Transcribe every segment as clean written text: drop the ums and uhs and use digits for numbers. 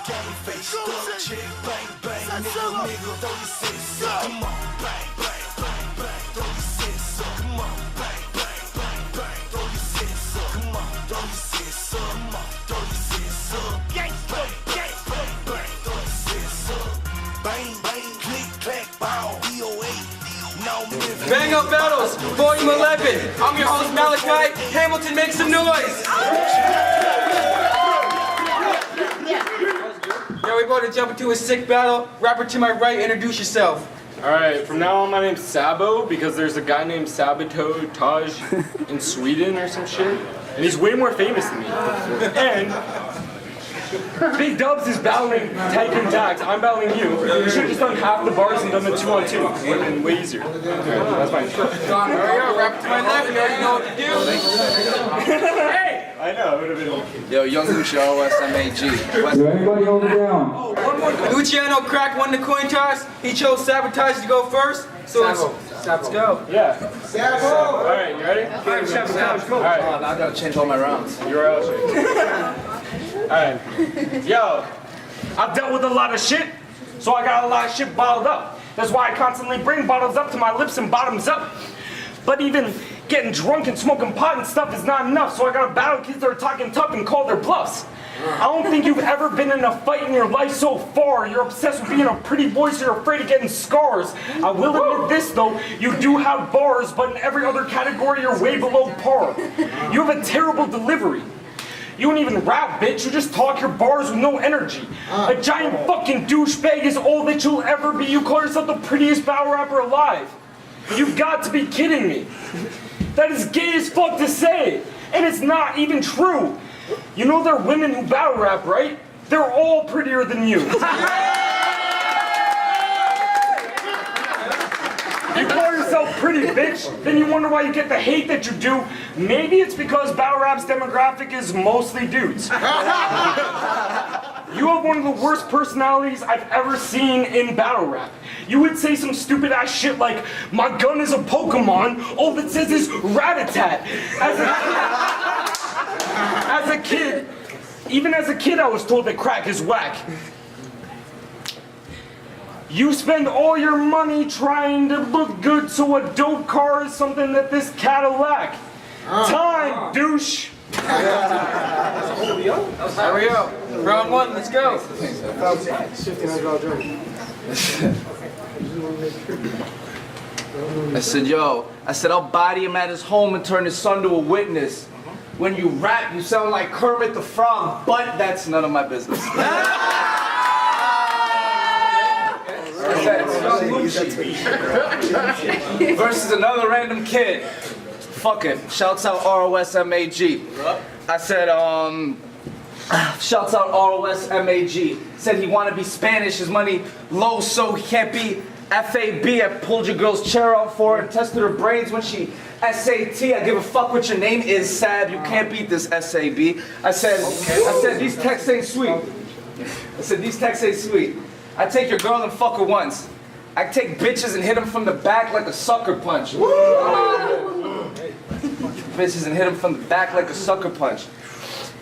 game face, stuck, chick, bang, bang, nigga, throw your sis up. Come on, bang, bang, bang, bang, throw your sis up. Come on, bang, bang, bang, bang, throw your sis up. Come on, throw your sis up. Come on, throw your sis up. Bang, bang, bang, bang, bang, throw your sis up. Bang, bang, click, clack, bow, DOA. Bang Up Battles, Volume 11. I'm your host, Malakai. Hamilton, make some noise! Yeah, we're about to jump into a sick battle. Rapper to my right, introduce yourself. Alright, from now on my name's Sabo because there's a guy named Sabotage in Sweden or some shit. And he's way more famous than me. And Big Dubs is battling Tyke and Dax. I'm battling you. You should have just done half the bars and done the 2-on-2. It would have been way easier. Alright, that's fine. There we go, rapper to my left, you already know what to do. Hey! I know, it would have been... Yo, young Luciano, SMAG. Yo, everybody hold it down. Luciano CRAKK won the coin toss. He chose Sabotage to go first. So let's go. Yeah. Sabo! Alright, you ready? Alright, Sabotage, go. Alright. Now I gotta change all my rounds. URL shit. Alright. Yo, I've dealt with a lot of shit, so I got a lot of shit bottled up. That's why I constantly bring bottles up to my lips and bottoms up. But even getting drunk and smoking pot and stuff is not enough, so I gotta battle kids that are talking tough and call their bluffs. I don't think you've ever been in a fight in your life so far. You're obsessed with being a pretty boy, so you're afraid of getting scars. I will admit this though, you do have bars, but in every other category you're way below par. You have a terrible delivery. You don't even rap, bitch. You just talk your bars with no energy. A giant fucking douchebag is all that you'll ever be. You call yourself the prettiest battle rapper alive. You've got to be kidding me. That is gay as fuck to say. And it's not even true. You know there are women who battle rap, right? They're all prettier than you. You call yourself pretty, bitch, then you wonder why you get the hate that you do. Maybe it's because battle rap's demographic is mostly dudes. You have one of the worst personalities I've ever seen in battle rap. You would say some stupid ass shit like, my gun is a Pokemon, all that says is rat-a-tat. As a kid, even as a kid I was told that crack is whack. You spend all your money trying to look good, so a dope car is something that this Cadillac. Time, douche. There we go. Round one, let's go. I said, I'll body him at his home and turn his son to a witness. When you rap, you sound like Kermit the Frog, but that's none of my business. Versus another random kid. Fuck it. Shouts out ROSMAG. I said, shouts out ROSMAG. Said he wanna be Spanish, his money low, so he can't be FAB. I pulled your girl's chair out for her and tested her brains when she SAT. I give a fuck what your name is, Sab. You can't beat this SAB. I said these texts ain't sweet. I take your girl and fuck her once. I take bitches and hit them from the back like a sucker punch. Bitches and hit them from the back like a sucker punch.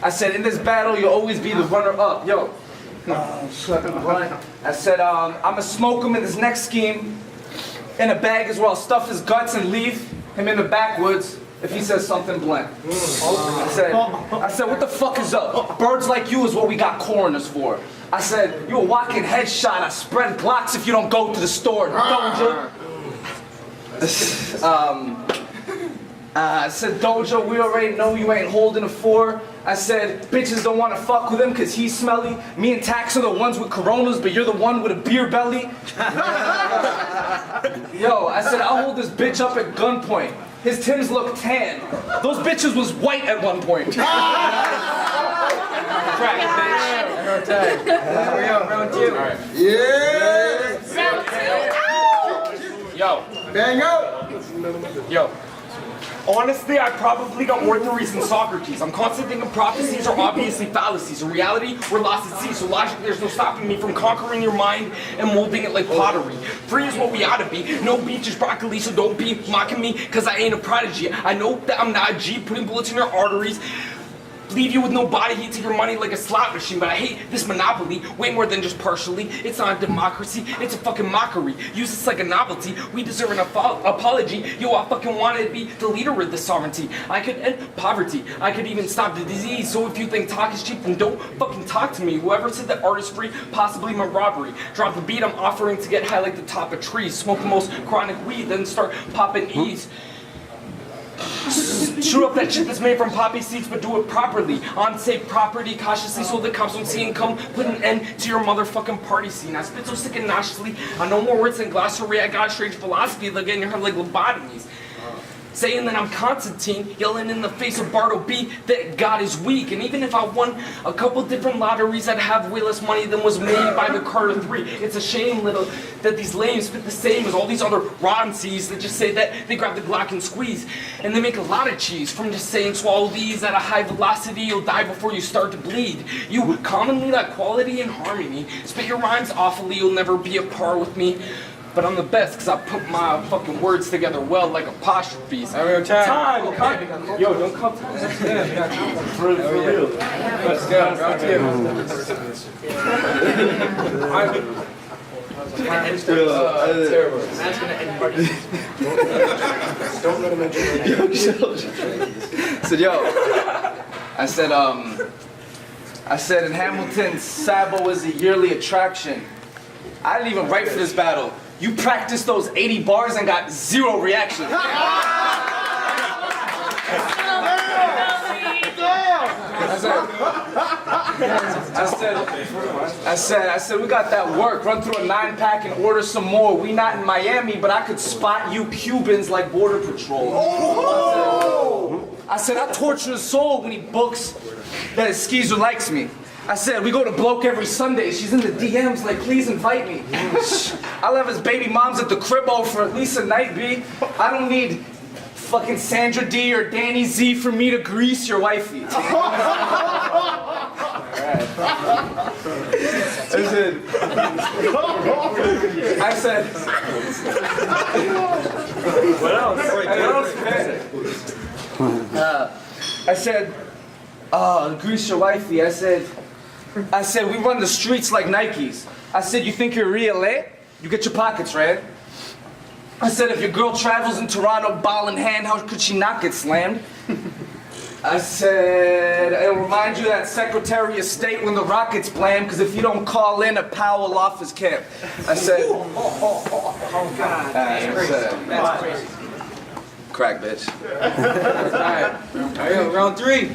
I said, in this battle, you'll always be the runner-up. Yo. I said, I'ma smoke him in this next scheme in a bag as well. Stuff his guts and leave him in the backwoods if he says something blank. I said, what the fuck is up? Birds like you is what we got coroners for. I said, you a walking headshot. I spread Glocks if you don't go to the store, Doja. I said, Doja, we already know you ain't holding a 4. I said, bitches don't want to fuck with him because he's smelly. Me and Tax are the ones with coronas, but you're the one with a beer belly. Yo, I said, I'll hold this bitch up at gunpoint. His Timbs look tan. Those bitches was white at one point. Crack, bitch. There we go, round two. Alright. Yeah! Yo. Bang up! Yo. Honestly, I probably got more theories than Socrates. I'm constantly thinking prophecies are obviously fallacies. In reality, we're lost at sea, so logically there's no stopping me from conquering your mind and molding it like pottery. Free is what we ought to be. No beach is broccoli, so don't be mocking me, cause I ain't a prodigy. I know that I'm not a G, putting bullets in your arteries. leave you with no body heat, take your money like a slot machine. But I hate this monopoly way more than just partially. It's not a democracy, it's a fucking mockery. Use this like a novelty, we deserve an apology. Yo, I fucking wanted to be the leader of this sovereignty. I could end poverty, I could even stop the disease. So if you think talk is cheap, then don't fucking talk to me. Whoever said that art is free, possibly my robbery. Drop the beat, I'm offering to get high like the top of trees. Smoke the most chronic weed, then start popping E's. Shoot up that shit that's made from poppy seeds, but do it properly. On safe property, cautiously, so the cops don't see and come put an end to your motherfucking party scene. I spit so sick and nauseously. I know more words than glossary. I got a strange philosophy. They'll get in your head like lobotomies. Saying that I'm Constantine, yelling in the face of Bardo B that God is weak. And even if I won a couple different lotteries, I'd have way less money than was made by the Carter 3. It's a shame, little, that these lames spit the same as all these other rotten seeds that just say that they grab the Glock and squeeze. And they make a lot of cheese from just saying swallow these at a high velocity, you'll die before you start to bleed. You commonly lack quality and harmony. Spit your rhymes awfully, you'll never be a par with me. But I'm the best because I put my fucking words together well like apostrophes. Time! Yo, don't come to me. For real. Let's go. That's gonna end parties. Don't let him enter. So yo, I said in Hamilton, SABO is a yearly attraction. I didn't even write for this battle. You practiced those 80 bars and got 0 reaction. I said, we got that work. Run through a 9-pack and order some more. We not in Miami, but I could spot you Cubans like Border Patrol. I said, I torture his soul when he books that his skeezer likes me. I said, we go to Bloke every Sunday. She's in the DMs like, please invite me. I'll have his baby moms at the cribbo for at least a night, B. I don't need fucking Sandra D or Danny Z for me to grease your wifey. Alright. I said, what else? I said, grease your wifey. I said, we run the streets like Nikes. I said, you think you're real, eh? You get your pockets red. I said, if your girl travels in Toronto, ball in hand, how could she not get slammed? I said, it'll remind you of that Secretary of State when the rockets blam, because if you don't call in, a pal will off his camp. I said, oh God. That's crazy. Crack, bitch. All right, round 3.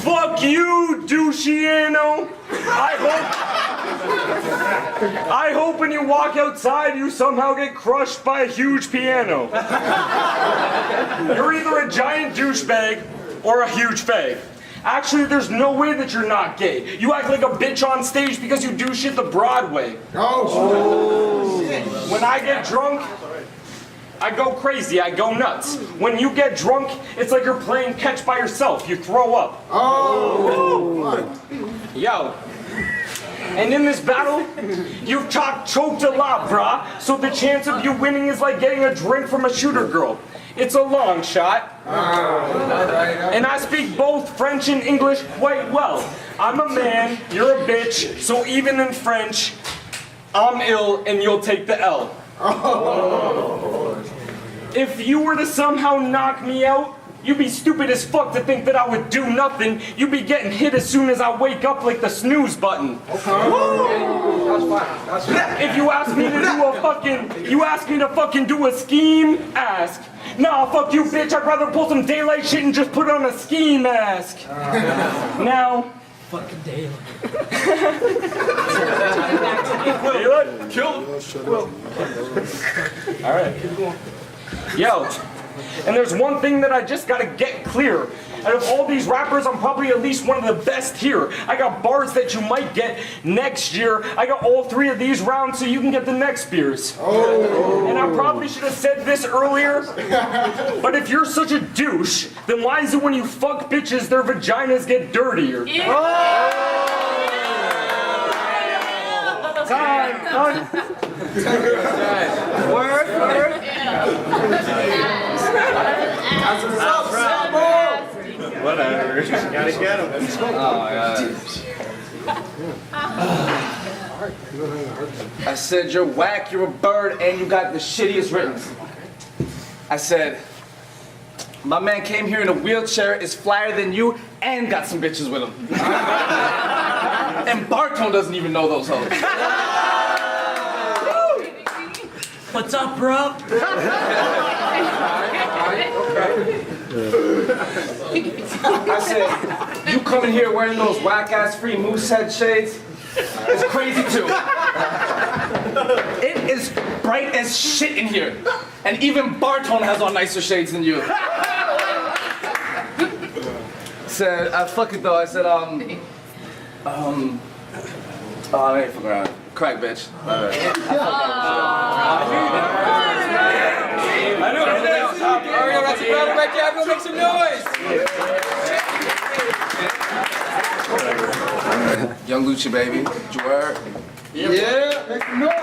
Fuck you, Luciano. I hope when you walk outside you somehow get crushed by a huge piano. You're either a giant douchebag or a huge fag. Actually, there's no way that you're not gay. You act like a bitch on stage because you do shit the Broadway. When I get drunk, I go crazy, I go nuts. When you get drunk, it's like you're playing catch by yourself. You throw up. Yo. And in this battle, you've choked a lot, brah. So the chance of you winning is like getting a drink from a shooter girl. It's a long shot. And I speak both French and English quite well. I'm a man, you're a bitch, so even in French, I'm ill and you'll take the L. If you were to somehow knock me out, you'd be stupid as fuck to think that I would do nothing. You'd be getting hit as soon as I wake up like the snooze button. If you ask me to do do a scheme, ask. Nah, fuck you, bitch. I'd rather pull some daylight shit and just put on a ski mask. Now. Fucking daylight. Daylight? Kill him. All right. Yo, and there's one thing that I just gotta get clear. Out of all these rappers, I'm probably at least one of the best here. I got bars that you might get next year. I got all 3 of these rounds so you can get the next beers. And I probably should have said this earlier, but if you're such a douche, then why is it when you fuck bitches, their vaginas get dirtier? Time. Word. That's what's up, SABO. Whatever. Gotta get him. I said, you're whack, you're a bird, and you got the shittiest written. I said, my man came here in a wheelchair, is flyer than you, and got some bitches with him. And Bartone doesn't even know those hoes. What's up, bro? I said, you coming here wearing those whack-ass free moose head shades? It's crazy too. It is bright as shit in here. And even Bartone has on nicer shades than you. Said, fuck it though. I said, oh, I ain't fucking around. Crack, bitch. I know. All right, that's a crowd right there. Everyone make some noise. Young Lucha, baby. Did you word? Yeah, make some noise.